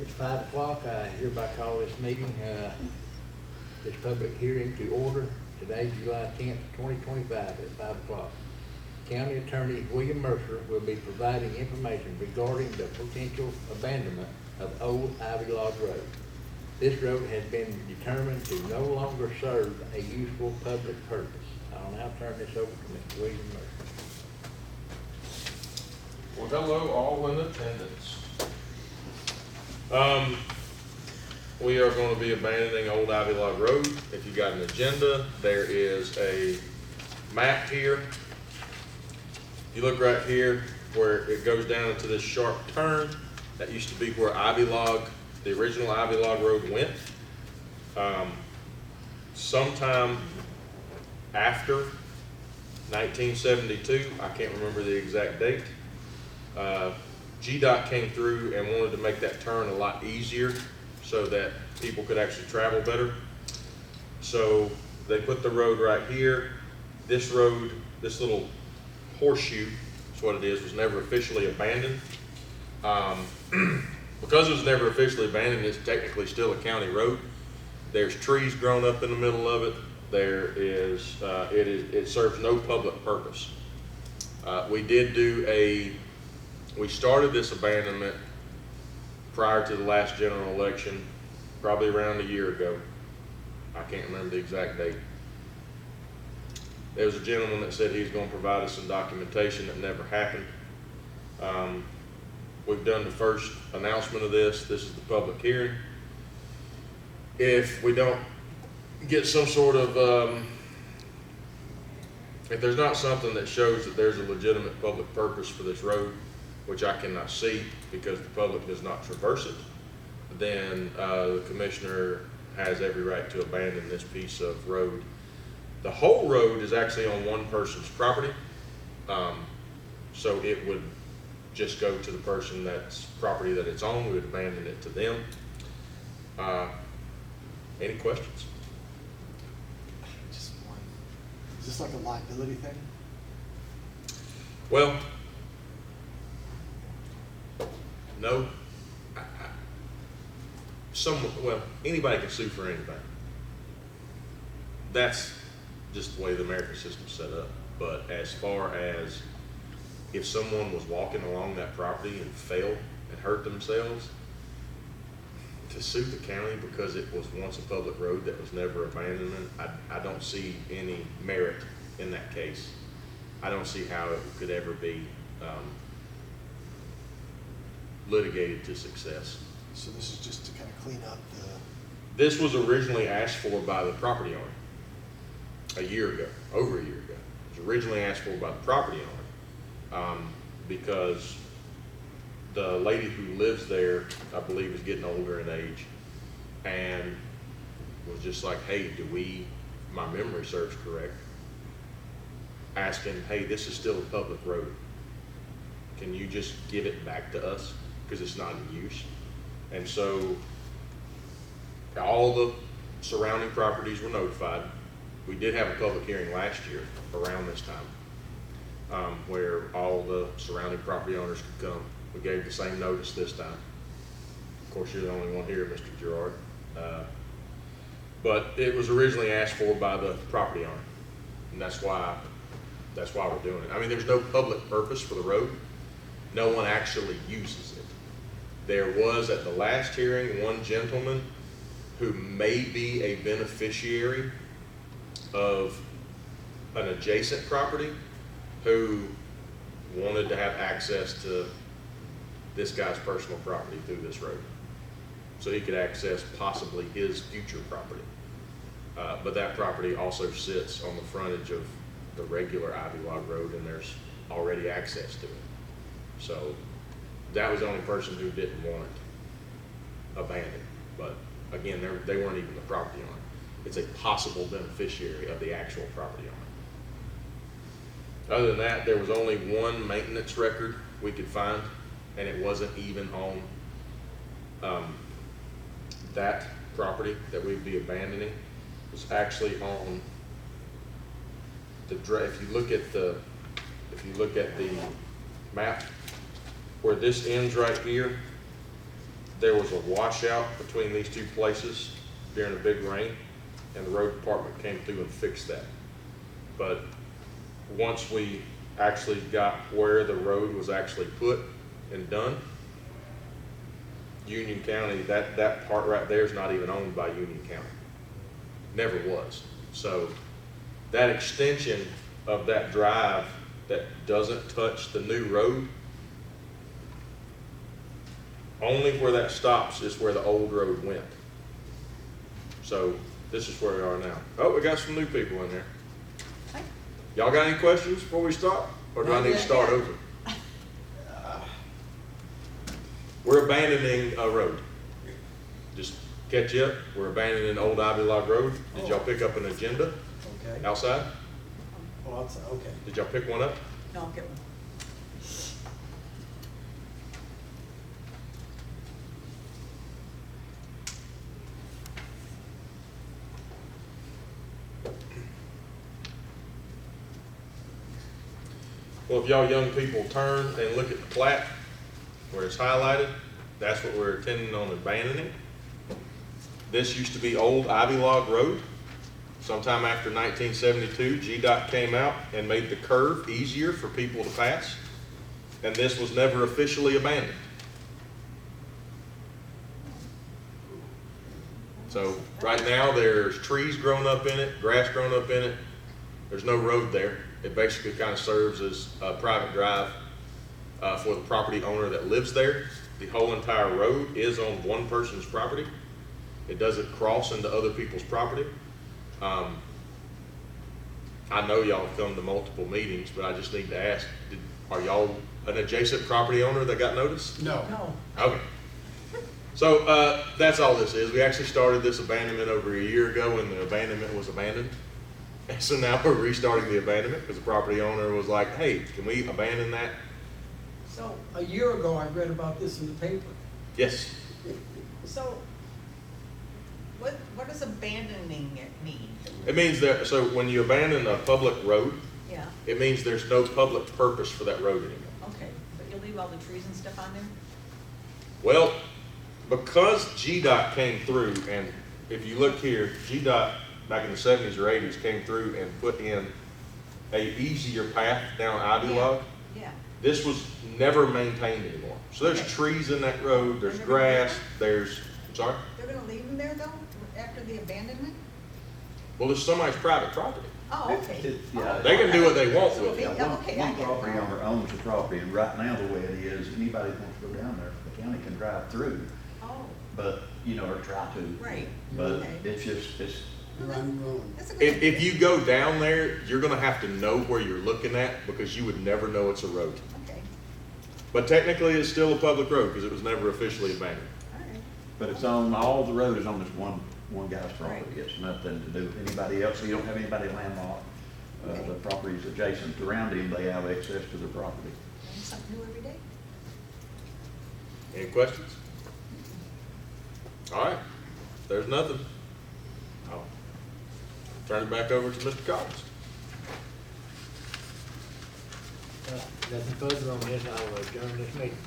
It's 5 o'clock. I hereby call this meeting, this public hearing to order today, July 10th, 2025 at 5 o'clock. County Attorney William Mercer will be providing information regarding the potential abandonment of Old Ivy Log Road. This road has been determined to no longer serve a useful public purpose. I'll now turn this over to Mr. William Mercer. Well, hello, all in attendance. We are going to be abandoning Old Ivy Log Road. If you got an agenda, there is a map here. You look right here where it goes down into this sharp turn. That used to be where Ivy Log, the original Ivy Log Road went. Sometime after 1972, I can't remember the exact date, GDOT came through and wanted to make that turn a lot easier so that people could actually travel better. So they put the road right here. This road, this little horseshoe, that's what it is, was never officially abandoned. Because it was never officially abandoned, it's technically still a county road. There's trees grown up in the middle of it. There is, it serves no public purpose. We started this abandonment prior to the last general election, probably around a year ago. I can't remember the exact date. There was a gentleman that said he was going to provide us some documentation that never happened. We've done the first announcement of this. This is the public hearing. If we don't get some sort of, if there's not something that shows that there's a legitimate public purpose for this road, which I cannot see because the public does not traverse it, then the commissioner has every right to abandon this piece of road. The whole road is actually on one person's property, so it would just go to the person that's property that it's on. We would abandon it to them. Any questions? Just one. Is this like a liability thing? Well, no. Anybody can sue for anything. That's just the way the American system's set up. But as far as if someone was walking along that property and fell and hurt themselves, to sue the county because it was once a public road that was never abandoned, I don't see any merit in that case. I don't see how it could ever be litigated to success. So this is just to kind of clean up the. This was originally asked for by the property owner a year ago, over a year ago. It was originally asked for by the property owner because the lady who lives there, I believe, is getting older in age and was just like, hey, my memory serves correct, asking, hey, this is still a public road. Can you just give it back to us? Because it's not in use. And so all the surrounding properties were notified. We did have a public hearing last year around this time where all the surrounding property owners could come. We gave the same notice this time. Of course, you're the only one here, Mr. Gerard. But it was originally asked for by the property owner. And that's why we're doing it. I mean, there's no public purpose for the road. No one actually uses it. There was, at the last hearing, one gentleman who may be a beneficiary of an adjacent property who wanted to have access to this guy's personal property through this road. So he could access possibly his future property. But that property also sits on the frontage of the regular Ivy Log Road, and there's already access to it. So that was the only person who didn't want it abandoned. But again, they weren't even the property owner. It's a possible beneficiary of the actual property owner. Other than that, there was only one maintenance record we could find, and it wasn't even on that property that we'd be abandoning. It was actually on the, if you look at the map, where this ends right here, there was a washout between these two places during a big rain, and the road department came through and fixed that. But once we actually got where the road was actually put and done, Union County, that part right there is not even owned by Union County. Never was. So that extension of that drive that doesn't touch the new road, only where that stops is where the old road went. So this is where we are now. Oh, we got some new people in there. Y'all got any questions before we start? Or do I need to start over? We're abandoning a road. Just catch you up, we're abandoning Old Ivy Log Road. Did y'all pick up an agenda Okay. outside? Oh, outside, okay. Did y'all pick one up? No, I'll get one. Well, if y'all young people turn and look at the plat where it's highlighted, that's what we're intending on abandoning. This used to be Old Ivy Log Road. Sometime after 1972, GDOT came out and made the curve easier for people to pass, and this was never officially abandoned. So right now, there's trees growing up in it, grass growing up in it. There's no road there. It basically kind of serves as a private drive for the property owner that lives there. The whole entire road is on one person's property. It doesn't cross into other people's property. I know y'all have come to multiple meetings, but I just need to ask, are y'all an adjacent property owner that got notice? No. No. Okay. So that's all this is. We actually started this abandonment over a year ago when the abandonment was abandoned. And so now we're restarting the abandonment because the property owner was like, hey, can we abandon that? So, a year ago, I read about this in the paper. Yes. So, what does abandoning it mean? It means that, so when you abandon a public road, Yeah, it means there's no public purpose for that road anymore. okay, but you leave all the trees and stuff on there? Well, because GDOT came through, and if you look here, GDOT back in the 70s or 80s came through and put in a easier path down Ivy Log. Yeah, This was never maintained anymore. So there's Okay. trees in that road, there's grass, there's, I'm sorry? they're gonna leave them there though, after the abandonment? Well, there's somebody's private property. Oh, okay. Yeah. They can do what they want So with if it. it- Yeah, okay, I one get it property now. owner owns the property, and right now, the way it is, anybody that wants to go down there, the county can drive through, Oh, but, or try to. right, But okay. it's just, it's, Run, run. That's a good If idea. you go down there, you're gonna have to know where you're looking at because you would never know it's a road. Okay, But technically, it's still a public road because it was never officially abandoned. all right. but it's on, all the road is on this one guy's property. Right. It's nothing to do with anybody else, so you don't have anybody landlocked. The properties adjacent around him, they have access to the property. Learn something new every day. Any questions? All right, if there's nothing. I'll turn it back over to Mr. Collins. Nothing further on this, I'll adjourn this meeting.